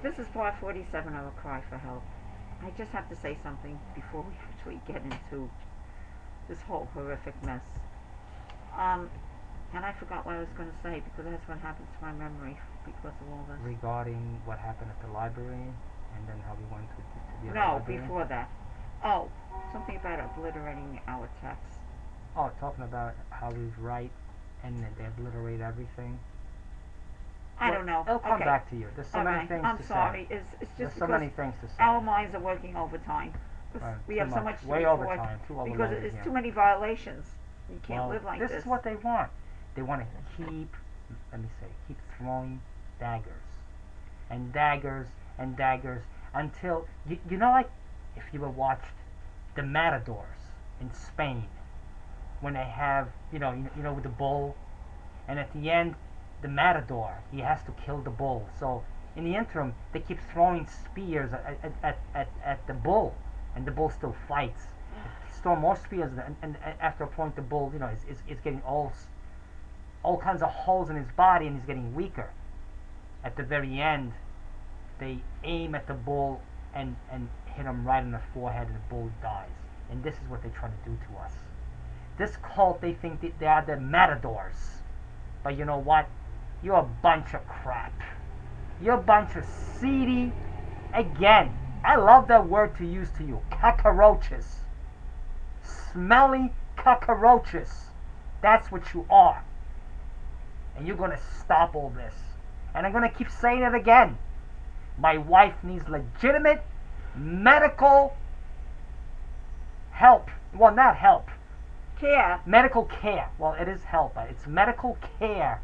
This is part 47 of A Cry for Help. I just have to say something before we actually get into this whole horrific mess. Um, and I forgot what I was going to say because that's what happens to my memory because of all this. Regarding what happened at the library, and then how we went to the No, library. before that. Oh, something about obliterating our text. Oh, talking about how we write and they obliterate everything. I don't know. It'll come Okay. back to you. There's so many things I'm to sorry. say. It's There's just so because many things to say. our minds are working overtime. We have so much to way report overtime, too because overloaded it's here. too many violations. You can't live like this. This is what they want. They want to keep, keep throwing daggers and daggers and daggers until you know, like if you ever watched the matadors in Spain when they have you know with the bull, and at the end the matador, he has to kill the bull. So in the interim they keep throwing spears at the bull, and the bull still fights. Throw more spears, and after a point the bull is getting all kinds of holes in his body, and he's getting weaker. At the very end they aim at the bull and hit him right in the forehead, and the bull dies. And this is what they try to do to us. This cult, they think that they are the matadors, but you know what? You're a bunch of crap. You're a bunch of seedy, again, I love that word to use to you, cockroaches. Smelly cockroaches. That's what you are. And you're going to stop all this. And I'm going to keep saying it again. My wife needs legitimate medical help. Well, not help. Care. Medical care. Well, it is help, but it's medical care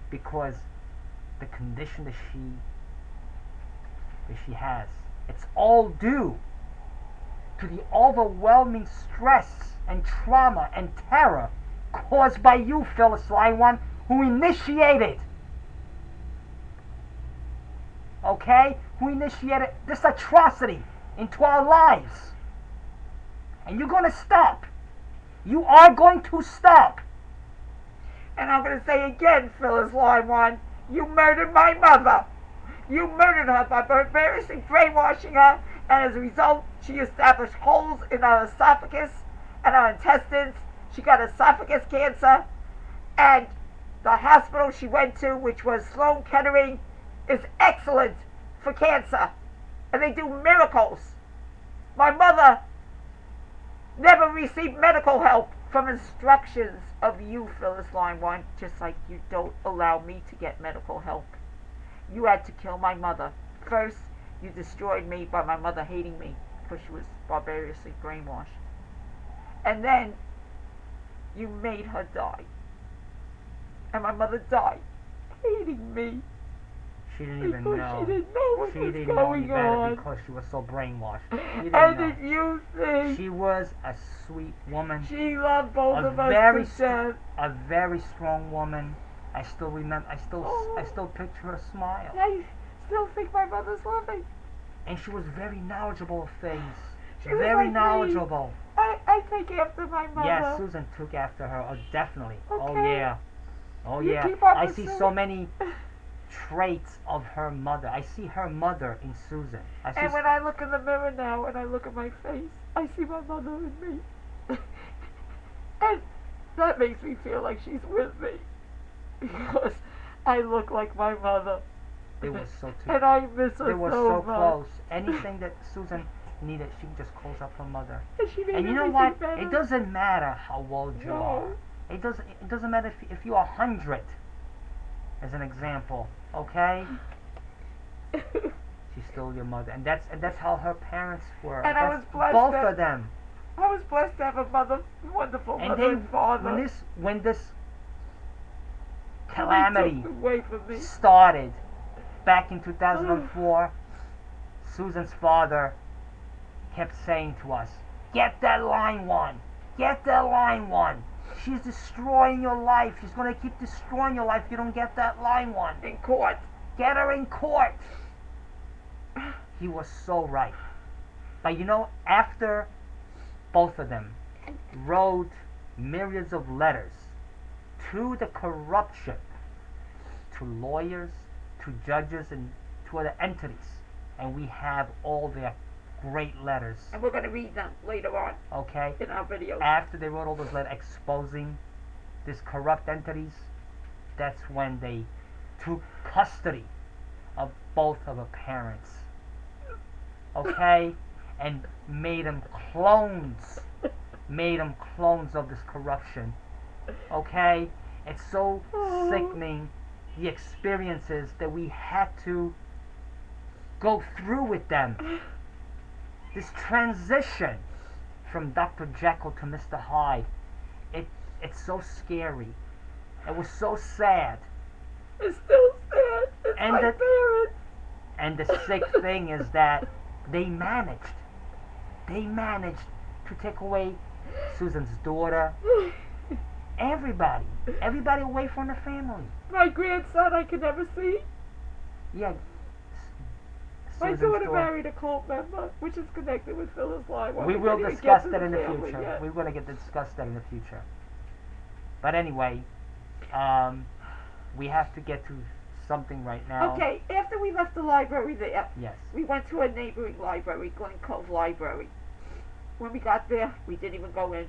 because the condition that she has, it's all due to the overwhelming stress and trauma and terror caused by you, Phyllis Line, who initiated, okay? Who initiated this atrocity into our lives. And you're going to stop. You are going to stop. And I'm going to say again, Phyllis Line, you murdered my mother. You murdered her by barbarously brainwashing her, and as a result, she established holes in our esophagus and our intestines. She got esophagus cancer, and the hospital she went to, which was Sloan Kettering, is excellent for cancer, and they do miracles. My mother never received medical help from instructions of you, Phyllis Line, just like you don't allow me to get medical help. You had to kill my mother. First, you destroyed me by my mother hating me because she was barbarously brainwashed. And then, you made her die. And my mother died hating me. She didn't even know. She didn't know what was going on. Because she was so brainwashed. And did you think? She was a sweet woman. She loved both of us to death. A very strong woman. I still remember. I still picture her smile. I still think my mother's loving. And she was very knowledgeable of things. She was very like knowledgeable. Me. I take after my mother. Yes, Susan took after her. Oh, definitely. Okay. Oh yeah. Oh you yeah. I see so many traits of her mother. I see her mother in Susan. And when I look in the mirror now and I look at my face, I see my mother in me. And that makes me feel like she's with me. Because I look like my mother. They were so too. And I miss her so much. They were so close. Anything that Susan needed, she just calls up her mother. And you know what? Better. It doesn't matter how old you are. It doesn't matter if you're 100, as an example. Okay? She's still your mother, and that's how her parents were. And I was blessed. Both of them. I was blessed to have a mother, wonderful mother and father. When this calamity away from me. started back in 2004, Susan's father kept saying to us, "Get that line one. Get that line one. She's destroying your life. She's going to keep destroying your life if you don't get that line one. In court. Get her in court." He was so right. But you know, after both of them wrote myriads of letters to the corruption, to lawyers, to judges, and to for the entities, and we have all their great letters. And we're going to read them later on. Okay. In our videos. After they wrote all those letters exposing these corrupt entities, that's when they took custody of both of her parents. Okay? And made them clones. Made them clones of this corruption. Okay? It's so sickening, the experiences that we had to go through with them. This transition from Dr. Jekyll to Mr. Hyde, it's so scary. It was so sad. It's still sad. It's And my the- parents. And the sick thing is that they managed to take away Susan's daughter, everybody away from the family. My grandson I could never see. Yeah. My Susan's daughter married a cult member, which is connected with Phyllis Lime. We will discuss that in the future. We're going to discuss that in the future. But anyway, we have to get to something right now. Okay, after we left the library there, Yes. we went to a neighboring library, Glen Cove Library. When we got there, we didn't even go in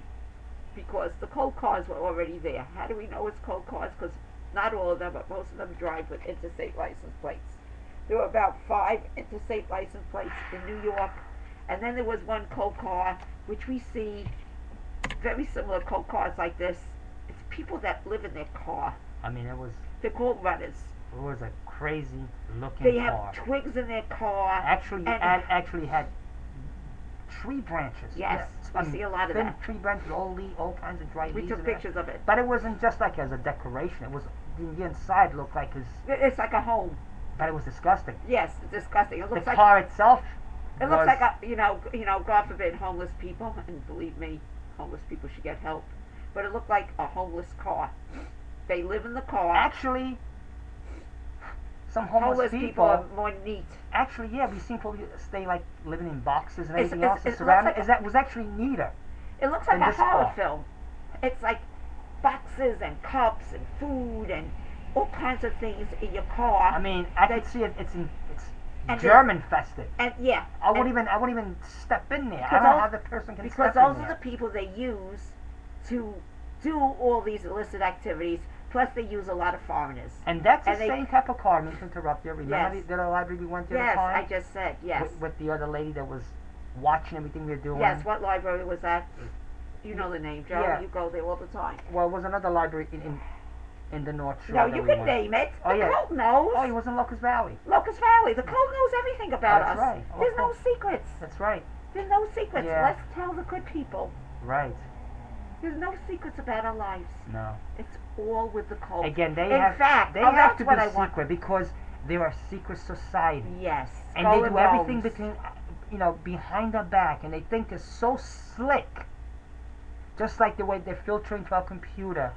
because the cold cars were already there. How do we know it's cold cars? Because not all of them, but most of them drive with interstate license plates. There were about 5 interstate license plates in New York, and then there was one cold car, which we see very similar cold cars like this. It's people that live in their car. I mean, They're called runners. it was a crazy looking They car. have twigs in their car. Actually, and- actually had tree branches. Yes, we see a lot of thin that. tree branches, all kinds of dry We leaves. took in there. pictures of it. But it wasn't just like as a decoration. It was the inside looked like It's like a home. but it was disgusting. Yes, it's disgusting. It The looks like car itself. it looks was- like a, God forbid, homeless people. And believe me, homeless people should get help. But it looked like a homeless car. They live in the car. Actually, some homeless people are more neat. Actually, yeah, we've seen people stay like living in boxes and It's- everything it's- else. it looks Surrounded. like That was actually neater. It looks like in a this horror car. film. It's like boxes and cups and food and all kinds of things in your car. I mean, I could see it. It's And germ infested. And yeah, I wouldn't even step in there. I Because don't know those- how the person can because step in those are there. the people they use to do all these illicit activities. Plus, they use a lot of foreigners. And that's and the they- same type of car. I mean, to interrupt you. Remember Yes. the other library we went to Yes, the time? I just said yes. With the other lady that was watching everything we were doing. Yes, what library was that? You know the name, Joe. Yeah. You go there all the time. Well, it was another library in the North Shore. No, that you we can went. name it. Oh, The yeah. cult knows. Oh, he was in Locust Valley. Locust Valley. The cult knows everything about That's us. right. Oh, There's of no course. secrets. That's right. There's no secrets. Yeah. Let's tell the good people. Right. There's no secrets about our lives. No. It's all with the cult. Again, they In have fact, they oh, have that's to what be I want. secret because they are a secret society. Yes. And Skull they do everything bones. between, behind our back, and they think they're so slick. Just like the way they're filtering to our computer,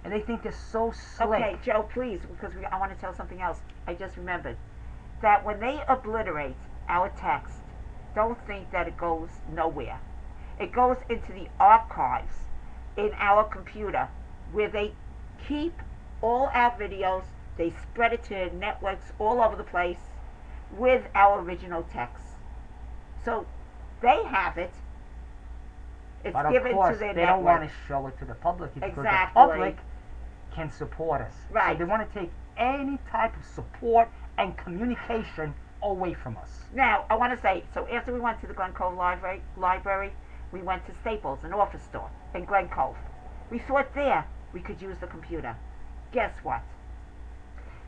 and they think they're so slick. Okay, Joe, please, because I want to tell something else. I just remembered that when they obliterate our text, don't think that it goes nowhere. It goes into the archives in our computer, where they keep all our videos. They spread it to networks all over the place with our original text. So they have it. It's But of given course, to their they network. don't want to show it to the public because Exactly. the public can support us. Right. So they want to take any type of support and communication away from us. Now, I want to say, so after we went to the Glen Cove Library, we went to Staples, an office store in Glen Cove. We thought there we could use the computer. Guess what?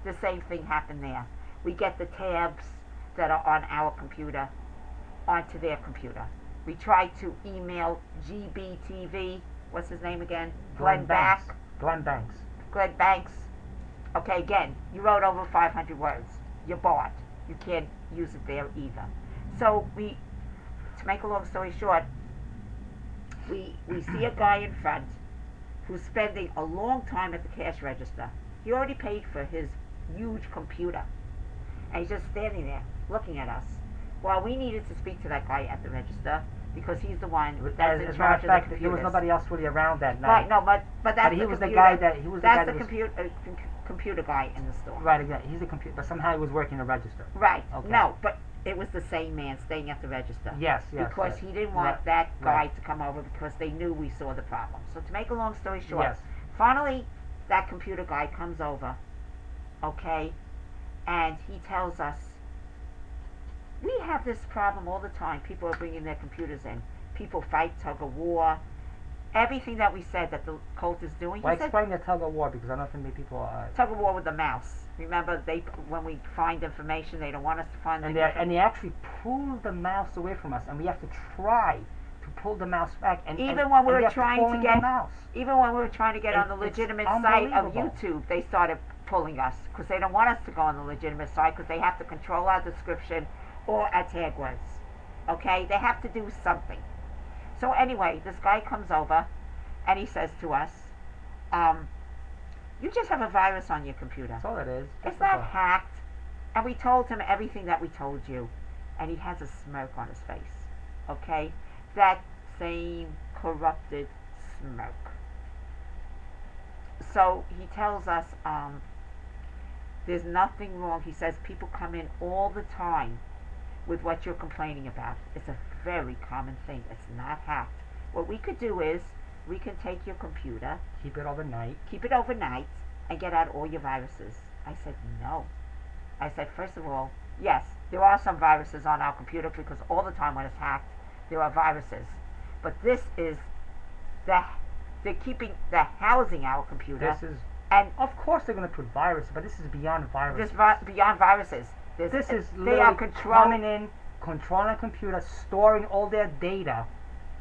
The same thing happened there. We get the tabs that are on our computer onto their computer. We tried to email GBTV, what's his name again? Glenn Banks. Back. Glenn Banks. Glenn Banks. Okay, again, you wrote over 500 words. You're barred. You can't use it there either. So to make a long story short, we see a guy in front who's spending a long time at the cash register. He already paid for his huge computer. And he's just standing there looking at us. Well, we needed to speak to that guy at the register because he's the one that's in As a matter charge of of fact, the there was computers. nobody else really around that night. Right, no, but that's But he the was the computer. guy that he was the guy That's that the was computer computer guy in the store. Right, exactly. He's a computer, but somehow he was working the register. Right. Okay. No, but it was the same man staying at the register. Yes, yes. Because yes. he didn't want Right, that guy right. to come over because they knew we saw the problem. So to make a long story short, Yes. finally that computer guy comes over, okay, and he tells us, we have this problem all the time. People are bringing their computers in. People fight, tug of war. Everything that we said that the cult is doing. Well, He said explain the tug of war because I don't think many people. tug of war with the mouse. Remember, when we find information, they don't want us to find the information. And they actually pull the mouse away from us, and we have to try to pull the mouse back. And even when we were have trying pull to the get, mouse. even when we were trying to get on the It's legitimate site of unbelievable. YouTube, they started pulling us because they don't want us to go on the legitimate site because they have to control our description or our tag words. Okay, they have to do something. So anyway, this guy comes over and he says to us, you just have a virus on your computer. That's all it is. It's not hacked. And we told him everything that we told you. And he has a smirk on his face. Okay? That same corrupted smirk. So he tells us there's nothing wrong. He says people come in all the time with what you're complaining about. It's a very common thing. It's not hacked. What we could do is we can take your computer, Keep it overnight. and get out all your viruses. I said, no. I said, first of all, yes, there are some viruses on our computer because all the time when it's hacked, there are viruses. But this is they're housing our computer. This is, and of course they're going to put viruses, but this is beyond viruses. Beyond viruses. This is they are literally coming in, controlling a computer, storing all their data,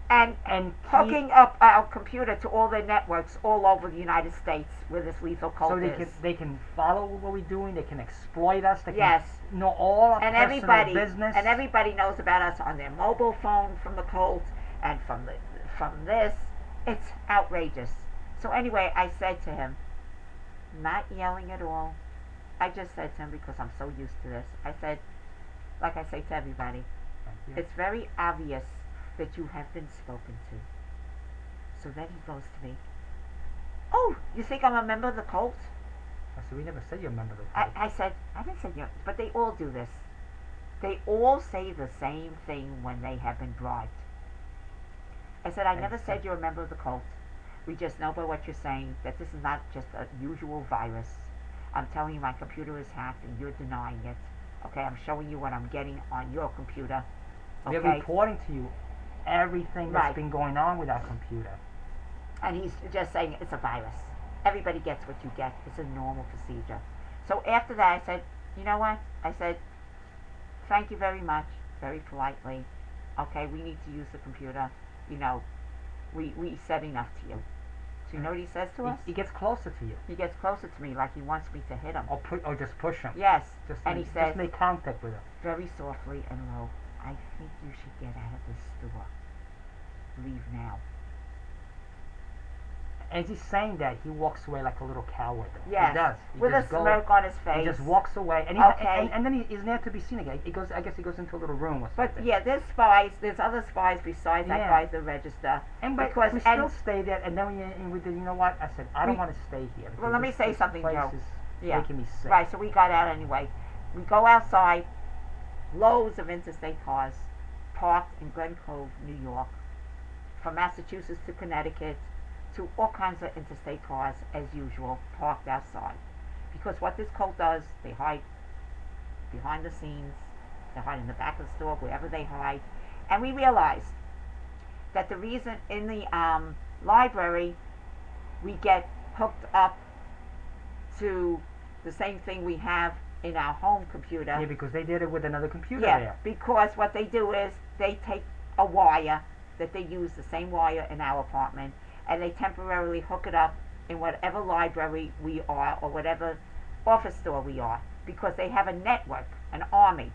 and hooking up our computer to all their networks all over the United States where this lethal cult so is. they can follow what we're doing. They can exploit us. They Yes. can know all our and personal business. And everybody knows about us on their mobile phone from the cult and from this. It's outrageous. So anyway, I said to him, not yelling at all. I just said to him because I'm so used to this. I said, like I say to everybody, Thank you. it's very obvious that you have been spoken to. So then he goes to me, oh, you think I'm a member of the cult? I said, we never said you're a member of the cult. I said, I didn't say you, but they all do this. They all say the same thing when they have been bribed. I said, I never said you're a member of the cult. We just know by what you're saying that this is not just a usual virus. I'm telling you my computer is hacked and you're denying it. Okay, I'm showing you what I'm getting on your computer. Okay? We're reporting to you everything that's Right. been going on with our computer. And he's just saying it's a virus. Everybody gets what you get. It's a normal procedure. So after that, I said, you know what? I said, thank you very much, very politely. Okay, we need to use the computer. You know, we said enough to you. So you know what he says to us? He gets closer to you. He gets closer to me like he wants me to hit him. Or just push him. Yes. And he just says, make contact with him. very softly and low, I think you should get out of this store. Leave now. As he's saying that, he walks away like a little coward. Yes. He does. He With a just goes- smirk on his face. He just walks away, and Okay. and then he's never to be seen again. He goes. I guess he goes into a little room or But something. yeah, there's spies. There's other spies besides that Yeah. guy at the register. But because we still stay there, and then we did. You know what? I said I don't We- want to stay here. Well, let me say this something, place Joe. is Yeah. making me sick. Right, so we got out anyway. We go outside, loads of interstate cars parked in Glen Cove, New York, from Massachusetts to Connecticut, to all kinds of interstate cars, as usual, parked outside. Because what this cult does, they hide behind the scenes, they hide in the back of the store, wherever they hide. And we realized that the reason in the library we get hooked up to the same thing we have in our home computer. Yeah, because they did it with another computer Yeah, there. because what they do is they take a wire that they use, the same wire in our apartment, and they temporarily hook it up in whatever library we are or whatever office store we are, because they have a network, an army.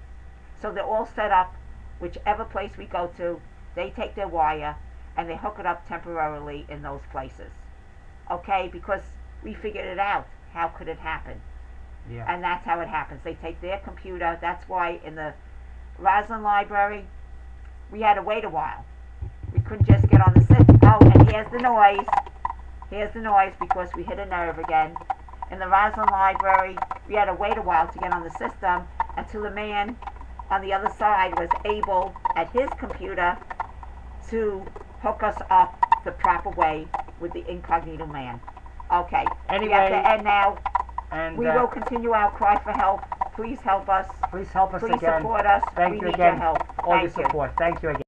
So they're all set up, whichever place we go to, they take their wire and they hook it up temporarily in those places. Okay, because we figured it out. How could it happen? Yeah. And that's how it happens. They take their computer. That's why in the Roslyn Library, we had to wait a while. We couldn't just get on the system. Oh, and here's the noise. Here's the noise because we hit a nerve again. in the Roslyn Library. We had to wait a while to get on the system until the man on the other side was able, at his computer, to hook us up the proper way with the incognito man. Okay, Anyway, we have to end now. And We will continue our cry for help. Please help us. please help us Please again. support us. Thank We you need again. your help. All your Thank you. support. Thank you again.